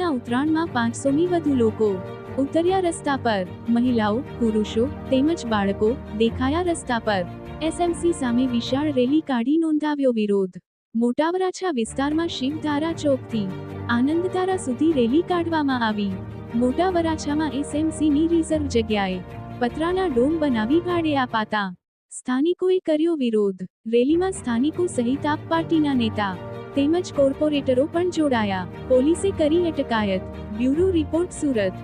સુરતના ઉત્તરાયણમાં 500ની વધુ લોકો ઉતર્યા રસ્તા પર. મહિલાઓ, પુરુષો તેમજ બાળકો દેખાયા રસ્તા પર. એસએમસી સામે વિશાળ રેલી કાઢી નોંધાવ્યો વિરોધ. મોટા વરાછા વિસ્તારમાં શિવધારા ચોકથી આનંદધારા સુધી રેલી કાઢવામાં આવી. મોટા વરાછામાં એસએમસીની રિઝર્વ જગ્યાએ પતરાના ડોમ બનાવી ભાડે અપાતા સ્થાનિકોએ કર્યો વિરોધ. રેલીમાં સ્થાનિકો સહિત આપ પાર્ટીના નેતા તેમજ કોર્પોરેટરો પણ જોડાયા. પોલીસે કરી અટકાયત. Bureau report Surat.